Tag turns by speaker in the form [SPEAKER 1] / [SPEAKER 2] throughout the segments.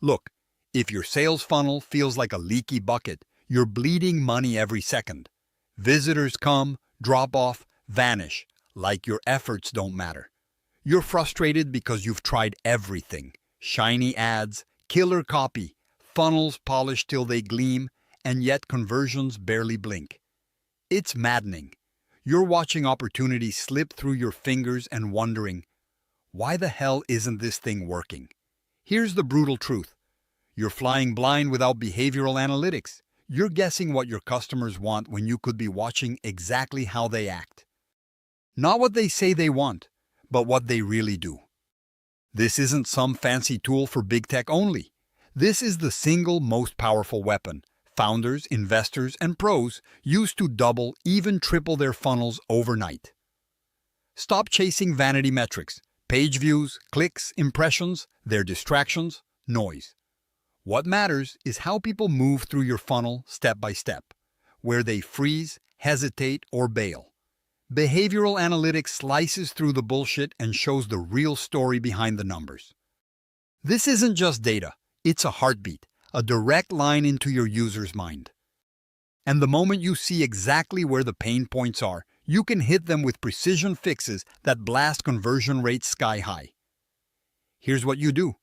[SPEAKER 1] Look, if your sales funnel feels like a leaky bucket, you're bleeding money every second. Visitors come, drop off, vanish, like your efforts don't matter. You're frustrated because you've tried everything. Shiny ads, killer copy, funnels polished till they gleam, and yet conversions barely blink. It's maddening. You're watching opportunities slip through your fingers and wondering, why the hell isn't this thing working? Here's the brutal truth. You're flying blind without behavioral analytics. You're guessing what your customers want when you could be watching exactly how they act. Not what they say they want, but what they really do. This isn't some fancy tool for big tech only. This is the single most powerful weapon founders, investors, and pros use to double, even triple their funnels overnight. Stop chasing vanity metrics. Page views, clicks, impressions, they're distractions, noise. What matters is how people move through your funnel step by step, where they freeze, hesitate, or bail. Behavioral analytics slices through the bullshit and shows the real story behind the numbers. This isn't just data, it's a heartbeat, a direct line into your user's mind. And the moment you see exactly where the pain points are, you can hit them with precision fixes that blast conversion rates sky high. Here's what you do,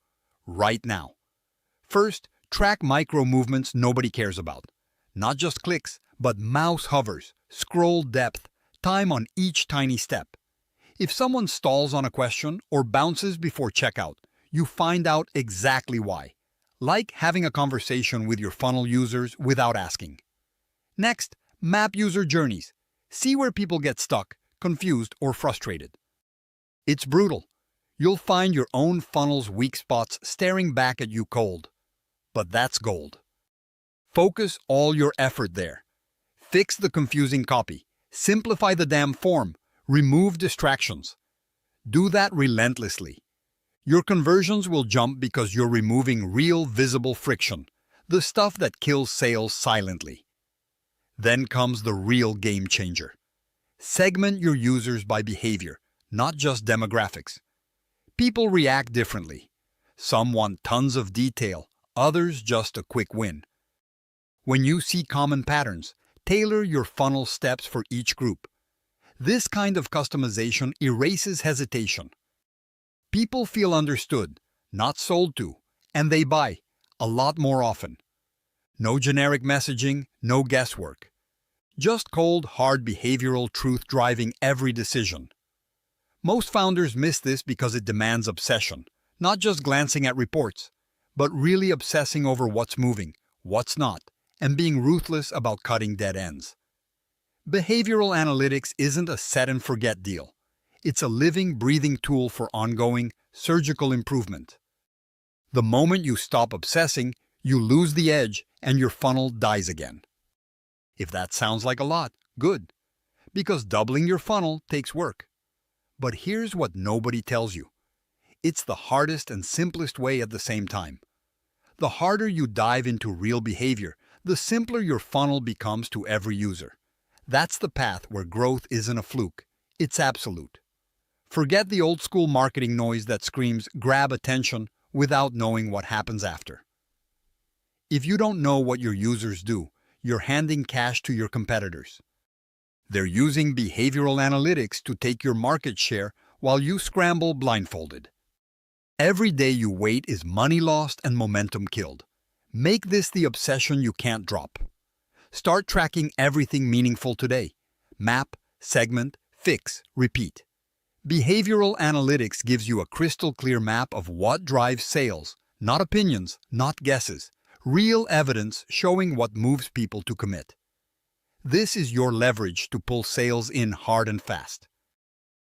[SPEAKER 1] right now. First, track micro movements nobody cares about. Not just clicks, but mouse hovers, scroll depth, time on each tiny step. If someone stalls on a question or bounces before checkout, you find out exactly why. Like having a conversation with your funnel users without asking. Next, map user journeys. See where people get stuck, confused, or frustrated. It's brutal. You'll find your own funnel's weak spots staring back at you cold. But that's gold. Focus all your effort there. Fix the confusing copy. Simplify the damn form. Remove distractions. Do that relentlessly. Your conversions will jump because you're removing real visible friction, the stuff that kills sales silently. Then comes the real game changer. Segment your users by behavior, not just demographics. People react differently. Some want tons of detail, others just a quick win. When you see common patterns, tailor your funnel steps for each group. This kind of customization erases hesitation. People feel understood, not sold to, and they buy, a lot more often. No generic messaging, no guesswork. Just cold, hard behavioral truth driving every decision. Most founders miss this because it demands obsession, not just glancing at reports, but really obsessing over what's moving, what's not, and being ruthless about cutting dead ends. Behavioral analytics isn't a set-and-forget deal. It's a living, breathing tool for ongoing, surgical improvement. The moment you stop obsessing, you lose the edge and your funnel dies again. If that sounds like a lot, good, because doubling your funnel takes work. But here's what nobody tells you. It's the hardest and simplest way at the same time. The harder you dive into real behavior, the simpler your funnel becomes to every user. That's the path where growth isn't a fluke, it's absolute. Forget the old-school marketing noise that screams, grab attention, without knowing what happens after. If you don't know what your users do, you're handing cash to your competitors. They're using behavioral analytics to take your market share while you scramble blindfolded. Every day you wait is money lost and momentum killed. Make this the obsession you can't drop. Start tracking everything meaningful today. Map, segment, fix, repeat. Behavioral analytics gives you a crystal clear map of what drives sales, not opinions, not guesses. Real evidence showing what moves people to commit. This is your leverage to pull sales in hard and fast.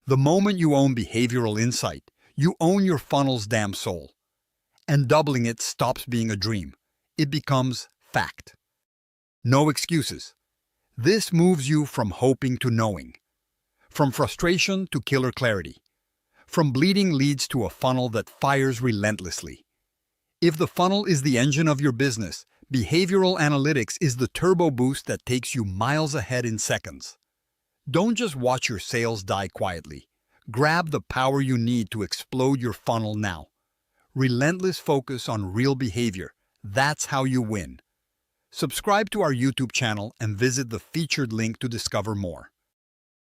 [SPEAKER 1] The moment you own behavioral insight, you own your funnel's damn soul. And doubling it stops being a dream. It becomes fact. No excuses. This moves you from hoping to knowing. From frustration to killer clarity. From bleeding leads to a funnel that fires relentlessly. If the funnel is the engine of your business, behavioral analytics is the turbo boost that takes you miles ahead in seconds. Don't just watch your sales die quietly. Grab the power you need to explode your funnel now. Relentless focus on real behavior. That's how you win. Subscribe to our YouTube channel and visit the featured link to discover more.